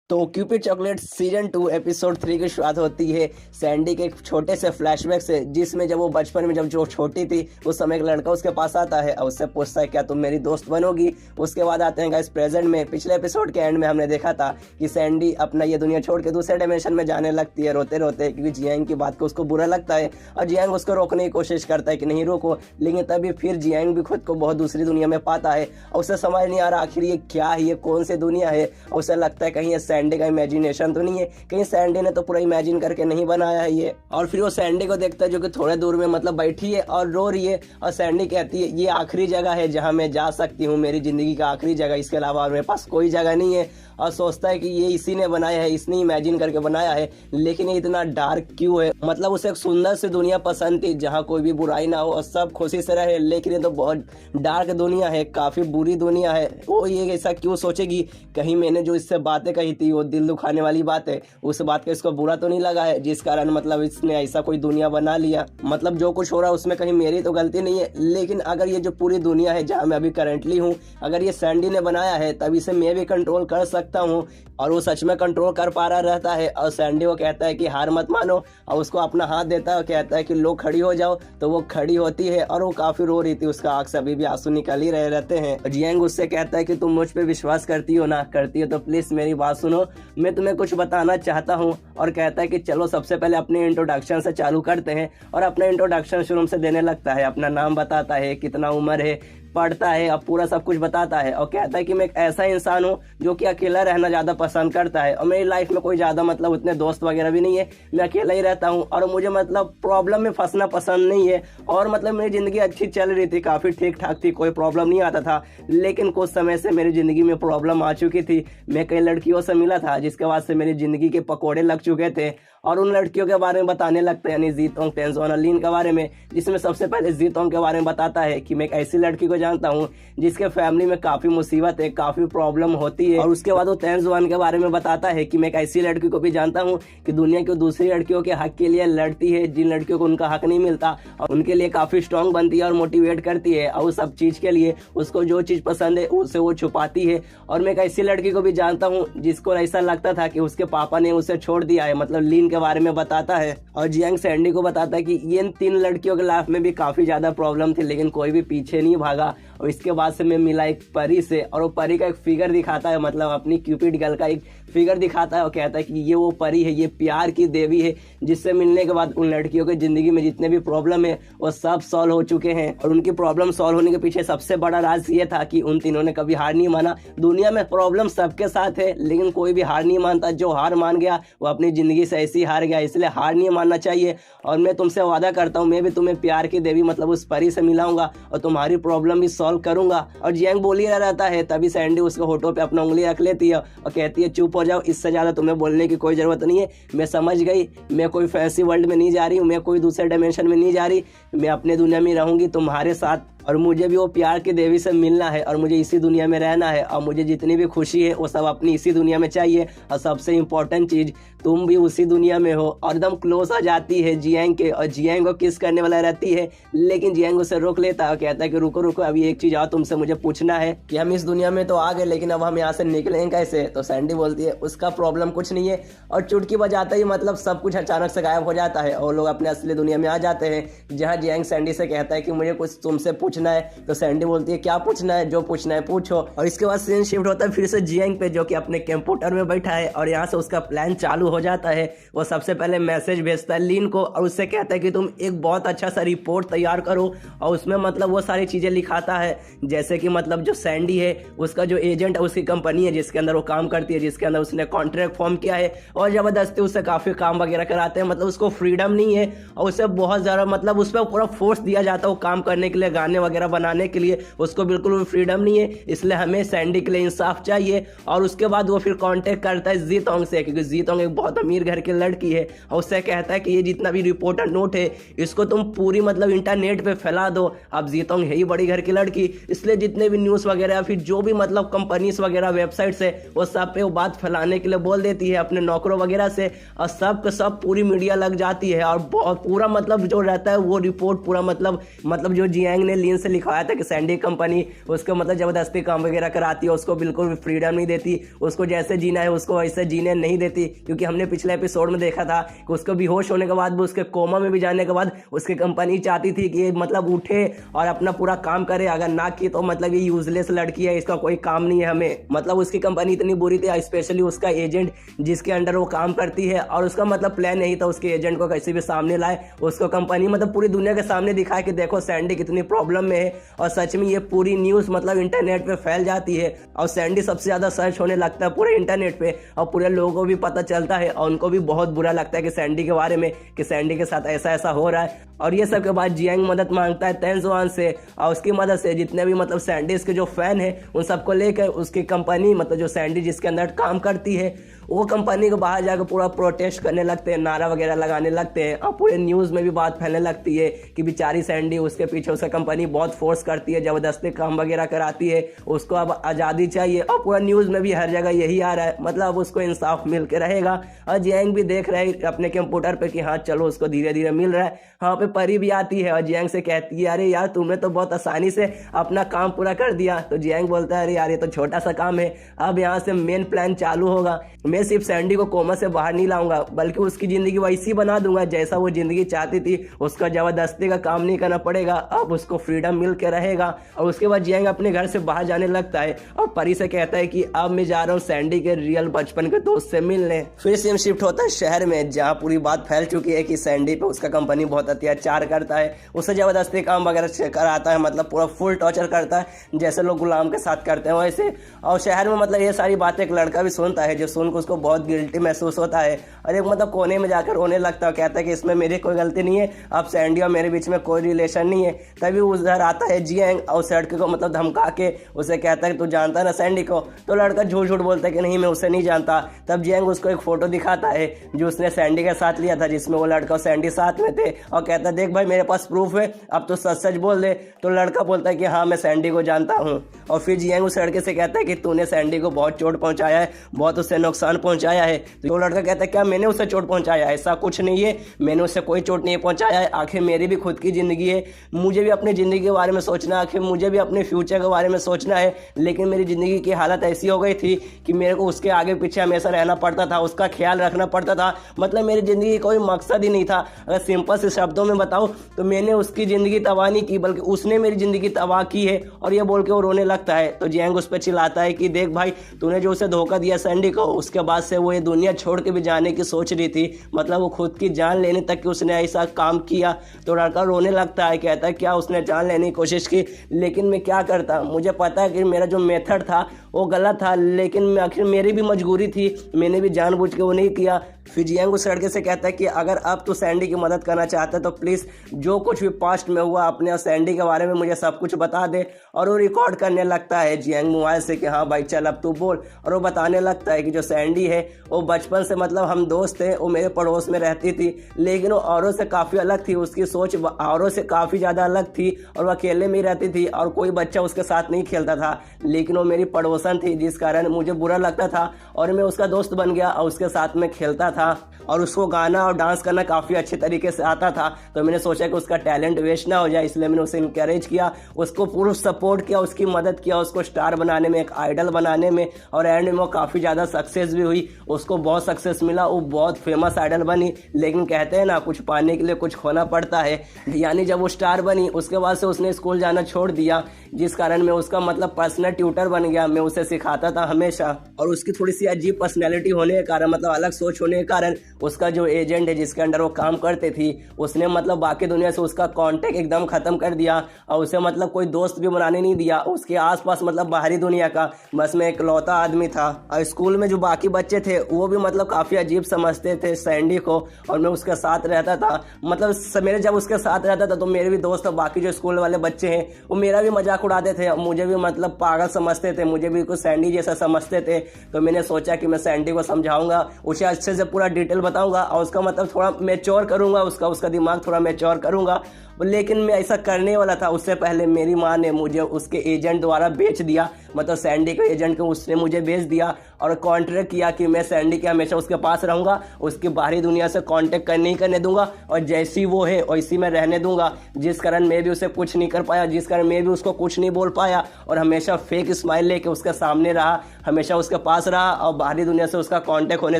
तो Cupid chocolate season 2 episode 3 की शुरुआत होती है सैंडी के एक छोटे से फ्लैशबैक से, जिसमें जब वो बचपन में जब जो छोटी थी उस समय एक लड़का उसके पास आता है और उससे पूछता है क्या तुम मेरी दोस्त बनोगी। उसके बाद आते हैं गाइस प्रेजेंट में। पिछले एपिसोड के एंड में हमने देखा था कि सैंडी अपना ये दुनिया छोड़ के दूसरे डायमेंशन में जाने लगती है रोते रोते, क्योंकि जियांग की बात को उसको बुरा लगता है और जियांग उसको रोकने की कोशिश करता है कि नहीं रोको, लेकिन तभी फिर जियांग भी खुद को बहुत दूसरी दुनिया में पाता है और उसे समझ नहीं आ रहा आखिर ये क्या है, ये कौन सी दुनिया है। और उसे लगता है कहीं ये सैंडी का इमेजिनेशन तो नहीं है, कहीं सैंडी ने तो पूरा इमेजिन करके नहीं बनाया है ये। और फिर वो सैंडी को देखता है जो कि थोड़े दूर में मतलब बैठी है और रो रही है और सैंडी कहती है ये आखिरी जगह है जहां मैं जा सकती हूँ, मेरी जिंदगी का आखिरी जगह, इसके अलावा मेरे पास कोई जगह नहीं है। और सोचता है कि ये इसी ने बनाया है, इसने इमेजिन करके बनाया है, लेकिन ये इतना डार्क क्यों है। मतलब उसे एक सुंदर सी दुनिया पसंद थी जहाँ कोई भी बुराई ना हो और सब खुशी से रहे, लेकिन ये तो बहुत डार्क दुनिया है, काफी बुरी दुनिया है। वो ये ऐसा क्यों सोचेगी, कहीं मैंने जो इससे बातें कही थी वो दिल दुखाने वाली बात है, उस बात का इसको बुरा तो नहीं लगा है जिस कारण मतलब इसने ऐसा कोई दुनिया बना लिया। मतलब जो कुछ हो रहा है उसमें कहीं मेरी तो गलती नहीं है, लेकिन अगर ये जो पूरी दुनिया है जहाँ मैं अभी करंटली हूँ, अगर ये सैंडी ने बनाया है तब इसे मैं भी कंट्रोल कर सकता हूँ। और वो सच में कंट्रोल कर पा रहा रहता है। और सैंडी को कहता है कि हार मत मानो और उसको अपना हाथ देता है और कहता है कि लो खड़ी हो जाओ, तो वो खड़ी होती है और वो काफी रो रही थी, उसका आंख से अभी भी आंसू निकल ही रहे रहते हैं। जियांग उससे कहता है कि तुम मुझ पे विश्वास करती हो ना, करती हो तो प्लीज मेरी बात सुनो, मैं तुम्हें कुछ बताना चाहता हूँ। और कहता है कि चलो सबसे पहले अपने इंट्रोडक्शन से चालू करते हैं। और अपना इंट्रोडक्शन शुरू से देने लगता है, अपना नाम बताता है, कितना उम्र है, पढ़ता है, अब पूरा सब कुछ बताता है। और कहता है कि मैं एक ऐसा इंसान हूँ जो कि अकेला रहना ज़्यादा पसंद करता है और मेरी लाइफ में कोई ज़्यादा मतलब उतने दोस्त वगैरह भी नहीं है, मैं अकेला ही रहता हूँ और मुझे मतलब प्रॉब्लम में फंसना पसंद नहीं है। और मतलब मेरी ज़िंदगी अच्छी चल रही थी, काफ़ी ठीक ठाक थी, कोई प्रॉब्लम नहीं आता था, लेकिन कुछ समय से मेरी ज़िंदगी में प्रॉब्लम आ चुकी थी। मैं कई लड़कियों से मिला था जिसके बाद से मेरी ज़िंदगी के पकौड़े लग चुके थे और उन लड़कियों के बारे में बताने लगते हैं, यानी जीतोंग, तेंजोन और लीन के बारे में, जिसमें सबसे पहले जीतोंग के बारे में बताता है कि मैं एक ऐसी लड़की को जानता हूँ जिसके फैमिली में काफी मुसीबत है, काफी प्रॉब्लम होती है। और उसके बाद वो तेंजोन के बारे में बताता है कि मैं एक ऐसी लड़की को भी जानता हूँ कि दुनिया की दूसरी लड़कियों के हक के लिए लड़ती है, जिन लड़कियों को उनका हक नहीं मिलता, और उनके लिए काफी स्ट्रांग बनती है और मोटिवेट करती है, और उस सब चीज के लिए उसको जो चीज पसंद है उसे वो छुपाती है। और मैं एक ऐसी लड़की को भी जानता हूँ जिसको ऐसा लगता था कि उसके पापा ने उसे छोड़ दिया है, मतलब लीन के बारे में बताता है। और जियांग सैंडी को बताता है कि ये इन 3 लड़कियों के लाइफ में भी काफी ज्यादा प्रॉब्लम थी, लेकिन कोई भी पीछे नहीं भागा। और इसके बाद से मैं मिला एक परी से और वो परी का एक फिगर दिखाता है, मतलब अपनी क्यूपिड गर्ल का एक फिगर दिखाता है और कहता है कि ये वो परी है, ये प्यार की देवी है, जिससे मिलने के बाद उन लड़कियों की जिंदगी में जितने भी प्रॉब्लम है वो सब सॉल्व हो चुके हैं। और उनकी प्रॉब्लम सॉल्व होने के पीछे सबसे बड़ा राज ये था कि उन तीनों ने कभी हार नहीं माना। दुनिया में प्रॉब्लम सबके साथ है, लेकिन कोई भी हार नहीं मानता, जो हार मान गया वो अपनी जिंदगी से ऐसी हार गया, इसलिए हार नहीं मानना चाहिए। और मैं तुमसे वादा करता हूँ मैं भी तुम्हें प्यार की देवी मतलब उस परी से मिलाऊंगा और तुम्हारी प्रॉब्लम भी सॉल्व करूंगा। और जियांग बोल ही रहता है, तभी सैंडी उसके होठों पे अपना उंगली रख लेती है और कहती है चुप हो जाओ, इससे ज्यादा तुम्हें बोलने की कोई जरूरत नहीं है, मैं समझ गई, मैं कोई फैंसी वर्ल्ड में नहीं जा रही हूँ, मैं कोई दूसरे डायमेंशन में नहीं जा रही, मैं अपने दुनिया में रहूंगी तुम्हारे साथ। और मुझे भी वो प्यार की देवी से मिलना है और मुझे इसी दुनिया में रहना है और मुझे जितनी भी खुशी है वो सब अपनी इसी दुनिया में चाहिए। और सबसे इम्पोर्टेंट चीज, तुम भी उसी दुनिया में हो। और एकदम क्लोज आ जाती है जियांग के और जियांग को किस करने वाला रहती है, लेकिन जियांग उसे रोक लेता है और कहता है कि रुको रुको, अभी एक चीज और तुमसे मुझे पूछना है कि हम इस दुनिया में तो आ गए, लेकिन अब हम यहाँ से निकलेंगे कैसे। तो सैंडी बोलती है उसका प्रॉब्लम कुछ नहीं है, और चुटकी बजाते ही मतलब सब कुछ अचानक से गायब हो जाता है और लोग अपने असली दुनिया में आ जाते हैं, जहाँ जियांग सैंडी से कहता है कि मुझे कुछ तुमसे पूछना है। तो सैंडी बोलती है क्या पूछना है, जो पूछना है पूछो। और इसके बाद सीन शिफ्ट होता है फिर से जियांग पे, जो कि अपने कंप्यूटर में बैठा है और यहाँ से उसका प्लान चालू हो जाता है। वो सबसे पहले मैसेज भेजता है लीन को और उससे कहता है कि तुम एक बहुत अच्छा सा रिपोर्ट तैयार करो, और उसमें मतलब वो सारी चीजें लिखाता है, जैसे कि मतलब जो सैंडी है उसका जो एजेंट है, उसकी कंपनी है जिसके अंदर वो काम करती है, जिसके अंदर उसने कॉन्ट्रैक्ट फॉर्म किया है, और जबरदस्ती उससे काफी काम वगैरह कराते हैं, मतलब उसको फ्रीडम नहीं है और उसे बहुत ज्यादा मतलब उस पर पूरा फोर्स दिया जाता है वो काम करने के लिए, गाने वगैरह बनाने के लिए उसको बिल्कुल भी फ्रीडम नहीं है। इसलिए हमें सैंडी के लिए इंसाफ चाहिए। और उसके बाद वो फिर कांटेक्ट करता है जीतोंग से, क्योंकि जीतोंग एक बहुत अमीर घर की लड़की है, और उससे कहता है कि ये जितना भी रिपोर्टर नोट है इसको तुम पूरी मतलब इंटरनेट पे फैला दो। अब जीतोंग है ही बड़ी घर की लड़की, इसलिए जितने भी न्यूज़ वगैरह फिर जो भी मतलब कंपनीज वगैरह वेबसाइट्स है वो सब पे वो बात फैलाने के लिए बोल देती है अपने नौकरों वगैरह से, और सब का सब पूरी मीडिया लग जाती है। और पूरा मतलब जो रहता है वो रिपोर्ट पूरा मतलब जो जियांग ने सीन से लिखवाया था कि सैंडी कंपनी उसको मतलब ज़बरदस्ती काम वगैरह कराती है, उसको बिल्कुल भी फ्रीडम नहीं देती, उसको जैसे जीना है उसको वैसे जीने नहीं देती। क्योंकि हमने पिछले एपिसोड में देखा था कि उसको बेहोश होने के बाद भी, उसके कोमा में भी जाने के बाद उसकी कंपनी चाहती थी कि मतलब उठे और अपना पूरा काम करे, अगर ना की तो मतलब ये यूजलेस लड़की है, इसका कोई काम नहीं है हमें। मतलब उसकी कंपनी इतनी बुरी थी, स्पेशली उसका एजेंट जिसके अंडर वो काम करती है, और उसका मतलब प्लान यही था उसके एजेंट को कैसे भी सामने लाए, उसको कंपनी मतलब पूरी दुनिया के सामने दिखाए कि देखो सैंडी कितनी प्रॉब्लम में है। और सच में ये पूरी न्यूज़ मतलब इंटरनेट पे फैल जाती है और सैंडी सबसे ज़्यादा सर्च होने लगता है पूरे इंटरनेट पे, और पूरे लोगों को भी पता चलता है और उनको भी बहुत बुरा लगता है कि सैंडी के बारे में, कि सैंडी के साथ ऐसा ऐसा हो रहा है। और ये सब के बाद जियांग मदद मांगता है तेंजुआन से, और उसकी मदद से जितने भी मतलब सैंडी के जो फैन है उन सबको लेकर उसकी कंपनी मतलब जो सैंडी जिसके अंदर काम करती है वो कंपनी के बाहर जाकर पूरा प्रोटेस्ट करने लगते हैं, नारा वगैरह लगाने लगते हैं, और पूरे न्यूज़ में भी बात फैलने लगती है कि बेचारी सैंडी, उसके पीछे उसका कंपनी बहुत फोर्स करती है, ज़बरदस्ती काम वगैरह कराती है, उसको अब आज़ादी चाहिए। और पूरा न्यूज़ में भी हर जगह यही आ रहा है, मतलब अब उसको इंसाफ मिल के रहेगा। और जियांग भी देख रहे हैं अपने कंप्यूटर पर कि हाँ चलो उसको धीरे धीरे मिल रहा है। वहाँ पे परी भी आती है और जियांग से कहती है अरे यार तुमने तो बहुत आसानी से अपना काम पूरा कर दिया। तो जियांग बोलता है अरे यार ये तो छोटा सा काम है, अब यहाँ से मेन प्लान चालू होगा। मैं सिर्फ सैंडी को कोमा से बाहर नहीं लाऊंगा बल्कि उसकी ज़िंदगी वैसी बना दूंगा जैसा वो ज़िंदगी चाहती थी, उसका ज़बरदस्ती का काम नहीं करना पड़ेगा, अब उसको फ्रीडम मिल के रहेगा। और उसके बाद जियांग अपने घर से बाहर जाने लगता है और परी से कहता है कि अब मैं जा रहा हूँ सैंडी के रियल बचपन के दोस्त से मिलने। फिर सीन शिफ्ट होता है शहर में, जहाँ पूरी बात फैल चुकी है कि सैंडी पे उसका कंपनी बहुत अत्याचार करता है, उसे ज़बरदस्ती काम वगैरह कराता है, मतलब पूरा फुल टॉर्चर करता है जैसे लोग गुलाम के साथ करते हैं वैसे। और शहर में मतलब ये सारी बातें एक लड़का भी सुनता है, जो सुनकर उसको बहुत गिल्टी महसूस होता है और एक मतलब कोने में जाकर रोने लगता है, कहता है कि इसमें मेरी कोई गलती नहीं है, अब सैंडी और मेरे बीच में कोई रिलेशन नहीं है। तभी उधर आता है जियांग और उस लड़के को मतलब धमका के उसे कहता है कि तू जानता ना सैंडी को। तो लड़का झूठ झूठ बोलता है कि नहीं मैं उसे नहीं जानता। तब जियांग उसको एक फोटो दिखाता है जो उसने सैंडी के साथ लिया था, जिसमें वो लड़का और सैंडी साथ में थे, और कहता है देख भाई मेरे पास प्रूफ है, अब तो सच सच बोल दे। तो लड़का बोलता है कि हाँ मैं सैंडी को जानता हूँ। और फिर जियांग उस लड़के से कहता है कि तूने सैंडी को बहुत चोट पहुंचाया है, बहुत उससे नुकसान पहुंचाया है। तो लड़का कहता है क्या मैंने उसे चोट पहुंचाया? ऐसा कुछ नहीं है, मैंने उससे कोई चोट नहीं पहुंचाया है। आखिर मेरी भी खुद की ज़िंदगी है, मुझे भी अपनी ज़िंदगी के बारे में सोचना है, आखिर मुझे भी अपने फ्यूचर के बारे में सोचना है। लेकिन मेरी ज़िंदगी की हालत ऐसी हो गई थी कि मेरे को उसके आगे पीछे हमेशा रहना पड़ता था, उसका ख्याल रखना पड़ता था, मतलब मेरी ज़िंदगी कोई मकसद ही नहीं था। अगर सिंपल से शब्दों में बताऊँ तो मैंने उसकी ज़िंदगी तबाह नहीं की बल्कि उसने मेरी ज़िंदगी तबाह की है। और ये बोल के वो रोने लगता है। तो जियांग उस पर चिल्लाता है कि देख भाई तूने जो उसे धोखा दिया सैंडी को, उसके बाद से वो ये दुनिया छोड़ के भी जाने की सोच रही थी, मतलब वो खुद की जान लेने तक कि उसने ऐसा काम किया। तो लड़का रोने लगता है, कहता है क्या उसने जान लेने की कोशिश की, लेकिन मैं क्या करता, मुझे पता है कि मेरा जो मेथड था वो गलत था, लेकिन आखिर मेरी भी मजबूरी थी, मैंने भी जानबूझ के वो नहीं किया। फिर जियांग उस लड़के से कहता है कि अगर अब तू सैंडी की मदद करना चाहता है तो प्लीज़ जो कुछ भी पास्ट में हुआ अपने सैंडी के बारे में मुझे सब कुछ बता दे। और वो रिकॉर्ड करने लगता है जियांग मोबाइल से कि हाँ भाई चल अब तू बोल। और वो बताने लगता है कि जो सैंडी है वो बचपन से मतलब हम दोस्त थे, वो मेरे पड़ोस में रहती थी, लेकिन वो औरों से काफ़ी अलग थी, उसकी सोच औरों से काफ़ी ज़्यादा अलग थी, और वो अकेले में ही रहती थी और कोई बच्चा उसके साथ नहीं खेलता था। लेकिन वो मेरी पड़ोसन थी, जिस कारण मुझे बुरा लगता था और मैं उसका दोस्त बन गया और उसके साथ में खेलता था, और उसको गाना और डांस करना काफ़ी अच्छे तरीके से आता था। तो मैंने सोचा कि उसका टैलेंट वेस्ट ना हो जाए, इसलिए मैंने उसे इनकरेज किया, उसको पूरा सपोर्ट किया, उसकी मदद किया, उसको स्टार बनाने में, एक आइडल बनाने में। और एंड में वो काफ़ी ज़्यादा सक्सेस भी हुई, उसको बहुत सक्सेस मिला, वो बहुत फेमस आइडल बनी। लेकिन कहते हैं ना कुछ पाने के लिए कुछ खोना पड़ता है, यानी जब वो स्टार बनी उसके बाद से उसने स्कूल जाना छोड़ दिया, जिस कारण मैं उसका मतलब पर्सनल ट्यूटर बन गया। मैं उसे सिखाता था हमेशा, और उसकी थोड़ी सी अजीब पर्सनैलिटी होने के कारण, मतलब अलग सोच होने के कारण, उसका जो एजेंट है जिसके अंडर वो काम करते थी, उसने मतलब बाकी दुनिया से उसका कांटेक्ट एकदम ख़त्म कर दिया और उसे मतलब कोई दोस्त भी बनाने नहीं दिया। उसके आसपास मतलब बाहरी दुनिया का बस मैं इकलौता आदमी था। और स्कूल में जो बाकी बच्चे थे वो भी मतलब काफ़ी अजीब समझते थे सैंडी को, और मैं उसके साथ रहता था। मतलब मेरे जब उसके साथ रहता था तो मेरे भी दोस्त, बाकी जो स्कूल वाले बच्चे हैं वो मेरा भी मजाक उड़ाते थे, मुझे भी मतलब पागल समझते थे, मुझे भी कुछ सैंडी जैसा समझते थे। तो मैंने सोचा कि मैं सैंडी को समझाऊंगा, उसे अच्छे से पूरा डिटेल बताऊंगा और उसका मतलब थोड़ा मैच्योर करूंगा, उसका दिमाग थोड़ा मैच्योर करूंगा। लेकिन मैं ऐसा करने वाला था, उससे पहले मेरी माँ ने मुझे उसके एजेंट द्वारा बेच दिया, मतलब सैंडी के एजेंट को उसने मुझे बेच दिया। और कॉन्ट्रैक्ट किया कि मैं सैंडी के हमेशा उसके पास रहूंगा, उसकी बाहरी दुनिया से कांटेक्ट नहीं करने दूंगा और जैसी वो है वैसी मैं रहने दूंगा। जिस कारण मैं भी उसे कुछ नहीं कर पाया, जिस कारण मैं भी उसको कुछ नहीं बोल पाया और हमेशा फेक स्माइल लेके उसके सामने रहा, हमेशा उसके पास रहा और बाहरी दुनिया से उसका कांटेक्ट होने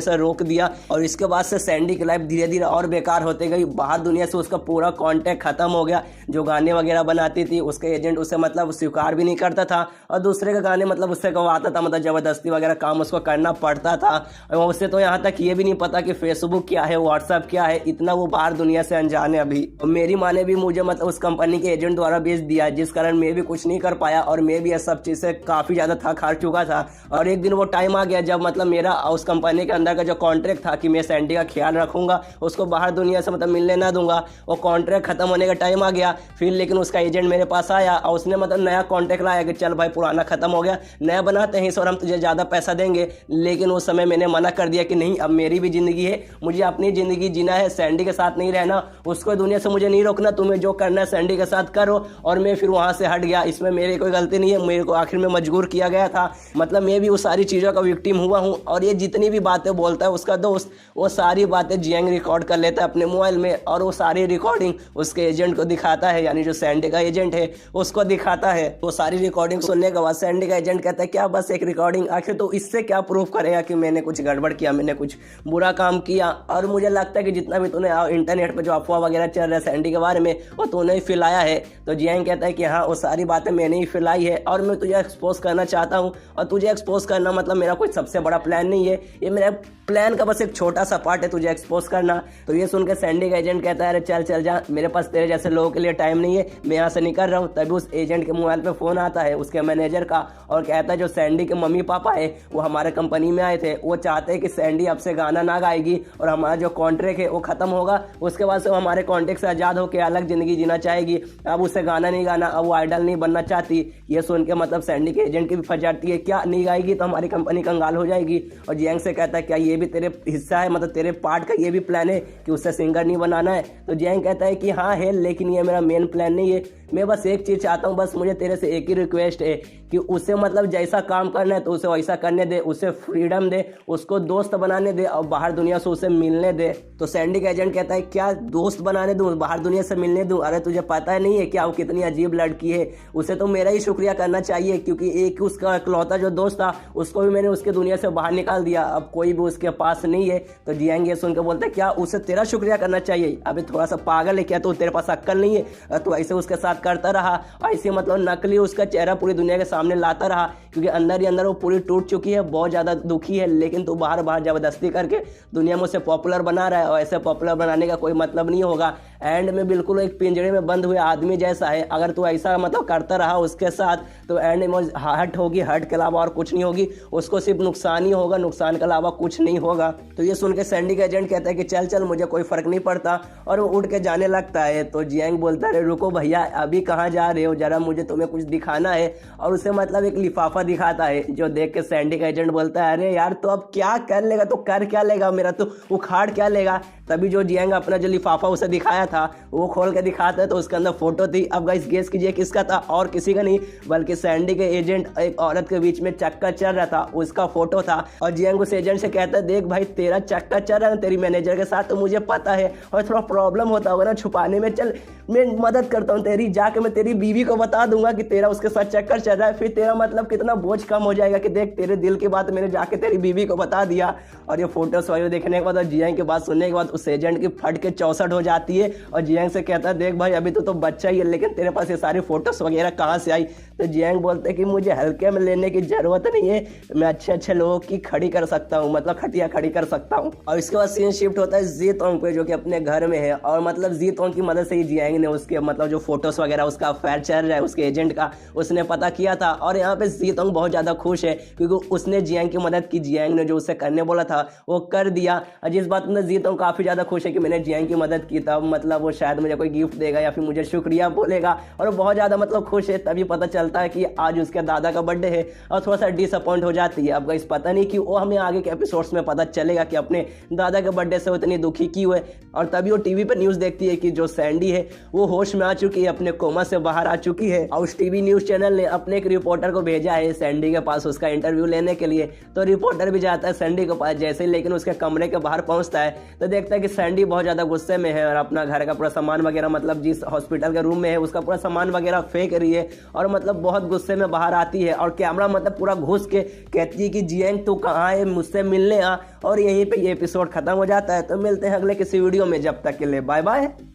से रोक दिया। और इसके बाद से सैंडी की लाइफ धीरे धीरे और बेकार होते गई, बाहर दुनिया से उसका पूरा कांटेक्ट खत्म हो गया। जो गाने वगैरह बनाती थी उसके एजेंट उसे मतलब स्वीकार भी नहीं करता था और दूसरे के गाने मतलब उससे गवाता था, मतलब जबरदस्ती वगैरह काम उसको करना पड़ता था। और उससे तो यहाँ तक ये भी नहीं पता कि फेसबुक क्या है, व्हाट्सएप क्या है, इतना वो बाहर दुनिया से अनजान है अभी। और मेरी माँ ने भी मुझे मतलब उस कंपनी के एजेंट द्वारा बेच दिया, जिस कारण मैं भी कुछ नहीं कर पाया और मैं भी ये सब चीज़ से काफ़ी ज़्यादा थक हार चुका था। और एक दिन वो टाइम आ गया जब मतलब मेरा उस कंपनी के अंदर का जो कॉन्ट्रैक्ट था कि मैं सैंडी का ख्याल रखूंगा, उसको बाहर दुनिया से मतलब मिलने ना दूंगा, वो कॉन्ट्रैक्ट खत्म होने का टाइम आ गया। फिर लेकिन उसका एजेंट मेरे पास आया और उसने मतलब नया कॉन्ट्रैक्ट लाया कि चल भाई पुराना खत्म हो गया, नया बनाते हैं और हम तुझे ज़्यादा पैसा देंगे। लेकिन उस समय मैंने मना कर दिया कि नहीं, अब मेरी भी ज़िंदगी है, मुझे अपनी ज़िंदगी जीना है, सैंडी के साथ नहीं रहना, उसको दुनिया से मुझे नहीं रोकना, तुम्हें जो करना है सैंडी के साथ करो। और मैं फिर वहाँ से हट गया। इसमें मेरी कोई गलती नहीं है, मेरे को आखिर में मजबूर किया गया था, मतलब मैं भी उस सारी चीज़ों का विक्टिम हुआ हूँ। और ये जितनी भी बातें बोलता है उसका दोस्त, वो सारी बातें जियांग रिकॉर्ड कर लेता है अपने मोबाइल में और वो सारी रिकॉर्डिंग उसके एजेंट को दिखाता है, यानी जो सैंडी का एजेंट है उसको दिखाता है। वो सारी रिकॉर्डिंग सुनने के बाद सैंडी का एजेंट कहता है क्या बस एक रिकॉर्डिंग, आखिर तो इससे क्या प्रूफ करेगा कि मैंने कुछ गड़बड़ किया, मैंने कुछ बुरा काम किया। और मुझे लगता है कि जितना भी तूने इंटरनेट पर जो अफवाह वगैरह चल रहा है सैंडी के बारे में वो तूने ही फैलाया है। तो जियांग कहता है कि हाँ वो सारी बातें मैंने ही फैलाई है और मैं तुझे एक्सपोज करना चाहता हूँ। और तुझे एक्सपोज करना मतलब मेरा कोई सबसे बड़ा प्लान नहीं है, ये मेरा प्लान का बस एक छोटा सा पार्ट है तुझे एक्सपोज करना। तो ये सुनकर सैंडी का एजेंट कहता है अरे चल चल जा, मेरे पास तेरे जैसे लोगों के लिए टाइम नहीं है, मैं यहाँ से निकल रहा हूँ। तभी उस एजेंट के मोबाइल पे फ़ोन आता है उसके मैनेजर का और कहता है जो सैंडी के मम्मी पापा है वो हमारे कंपनी में आए थे, वो चाहते हैं कि सैंडी अब से गाना ना गाएगी और हमारा जो कॉन्ट्रैक्ट है वो ख़त्म होगा, उसके बाद से वो हमारे कॉन्ट्रैक्ट से आज़ाद होकर अलग ज़िंदगी जीना चाहेगी। अब उसे गाना नहीं गाना, अब वो आइडल नहीं बनना चाहती। ये सुन के मतलब सैंडी के एजेंट की भी फंस जाती है, क्या नहीं गाएगी तो हमारी कंपनी कंगाल हो जाएगी। और जियांग से कहता है क्या ये भी तेरे हिस्सा है, मतलब तेरे पार्ट का ये भी प्लान है कि उससे सिंगर नहीं बनाना है। तो जियांग कहता है कि हाँ है, लेकिन ये मेरा मेन प्लान नहीं है, मैं बस एक चीज़ चाहता हूँ, बस मुझे तेरे से एक ही रिक्वेस्ट है कि उसे मतलब जैसा काम करना है तो उसे वैसा करने दे, उसे फ्रीडम दे, उसको दोस्त बनाने दे और बाहर दुनिया से उसे मिलने दे। तो सैंडी का एजेंट कहता है क्या दोस्त बनाने दूँ, बाहर दुनिया से मिलने दूँ, अरे तुझे पता नहीं है क्या वो कितनी अजीब लड़की है, उसे तो मेरा ही शुक्रिया करना चाहिए क्योंकि एक उसका इकलौता जो दोस्त था उसको भी मैंने उसके दुनिया से बाहर निकाल दिया, अब कोई भी उसके पास नहीं है। तो जियांग ये सुनकर बोलते हैं क्या उसे तेरा शुक्रिया करना चाहिए, अभी थोड़ा सा पागल है क्या, तो तेरे पास अक्ल नहीं है, तो ऐसे उसके साथ करता रहा, ऐसे मतलब नकली उसका चेहरा पूरी दुनिया के सामने लाता रहा क्योंकि अंदर ही अंदर वो पूरी टूट चुकी है, बहुत ज़्यादा दुखी है। लेकिन तू बाहर बाहर ज़बरदस्ती करके दुनिया में उसे पॉपुलर बना रहा है और ऐसे पॉपुलर बनाने का कोई मतलब नहीं होगा। एंड में बिल्कुल एक पिंजरे में बंद हुए आदमी जैसा है, अगर तू ऐसा मतलब करता रहा उसके साथ तो एंड में हर्ट होगी, हर्ट के अलावा और कुछ नहीं होगी, उसको सिर्फ नुकसान ही होगा, नुकसान के अलावा कुछ नहीं होगा। तो ये सुन के सैंडी का एजेंट कहता है कि चल चल मुझे कोई फर्क नहीं पड़ता और वो उठ के जाने लगता है। तो जियांग बोलता है रुको भैया अभी कहाँ जा रहे हो, जरा मुझे तुम्हें कुछ दिखाना है। और उसे मतलब एक लिफाफा दिखाता है जो देख के सैंडी का एजेंट बोलता है अरे यार तो अब क्या कर लेगा, तो कर क्या लेगा, मेरा तो उखाड़ क्या लेगा। तभी जो जियांग अपना जो लिफाफा उसे दिखाया था वो खोल के दिखाता है तो उसके अंदर फोटो थी। अब गाइस गेस कीजिए किसका था, और किसी का नहीं बल्कि सैंडी के एजेंट एक औरत के बीच में चक्कर चल रहा था उसका फोटो था। और जियांग उस एजेंट से कहता है देख भाई तेरा चक्कर चल रहा है तेरी मैनेजर के साथ तो मुझे पता है और थोड़ा प्रॉब्लम होता होगा ना छुपाने में, चल मैं मदद करता हूँ तेरी, जाके मैं तेरी बीवी को बता दूंगा कि तेरा उसके साथ चक्कर चल रहा है, फिर तेरा मतलब कितना बोझ कम हो जाएगा कि देख तेरे दिल की बात मैंने जाके तेरी बीवी को बता दिया। और ये फोटोस वगैरह देखने के बाद और जियांग की बात सुनने के बाद उस एजेंट की फट के 64 हो जाती है और जियांग से कहता है देख भाई अभी तो बच्चा ही है लेकिन तेरे पास ये सारी फोटोस वगैरह कहाँ से आई। तो जियांग बोलते हैं कि मुझे हल्के में लेने की जरूरत नहीं है, मैं अच्छे अच्छे लोगों की खड़ी कर सकता हूँ, मतलब खटिया खड़ी कर सकता हूँ। और इसके बाद सीन शिफ्ट होता है जी तोंग पे जो कि अपने घर में है और मतलब जी तोंग की मदद से ही जियांग ने उसके मतलब जो फोटोस वगैरह उसका अफेयर चल रहा है उसके एजेंट का उसने पता किया था। और यहाँ पे जी तोंग बहुत ज़्यादा खुश है क्योंकि उसने जियांग की मदद की, जियांग ने जो उसे करने बोला था वो कर दिया। जिस बात में जी तोंग काफ़ी ज़्यादा खुश है कि मैंने जियांग की मदद की, तब मतलब वो शायद मुझे कोई गिफ्ट देगा या फिर मुझे शुक्रिया बोलेगा और बहुत ज़्यादा मतलब खुश है। तभी पता चलता है कि आज उसके दादा का बर्थडे है और थोड़ा सा डिसअपॉइंट हो जाती है। अब गाइस पता नहीं क्यों, वो हमें आगे के एपिसोड्स में पता चलेगा कि अपने दादा के बर्थडे से वो इतनी दुखी क्यों है। और तभी वो टीवी पर न्यूज़ देखती है कि जो सैंडी है वो होश में आ चुकी है, अपने कोमा से बाहर आ चुकी है। और उस टीवी न्यूज़ चैनल ने अपने एक रिपोर्टर को भेजा है है सैंडी के पास उसका इंटरव्यू लेने के लिए। तो रिपोर्टर भी जाता है सैंडी के पास जैसे ही, लेकिन उसके कमरे के बाहर पहुंचता है तो देखता है कि सैंडी बहुत ज़्यादा गुस्से में है और अपना घर का पूरा सामान वगैरह, मतलब जिस हॉस्पिटल के रूम में है उसका पूरा सामान वगैरह फेंक रही है और मतलब बहुत गुस्से में बाहर आती है और कैमरा मतलब पूरा घुस के कहती है कि जियांग तू कहाँ है, मुझसे मिलने आ। और यहीं पे ये एपिसोड खत्म हो जाता है। तो मिलते हैं अगले किसी वीडियो में, जब तक के लिए बाय बाय।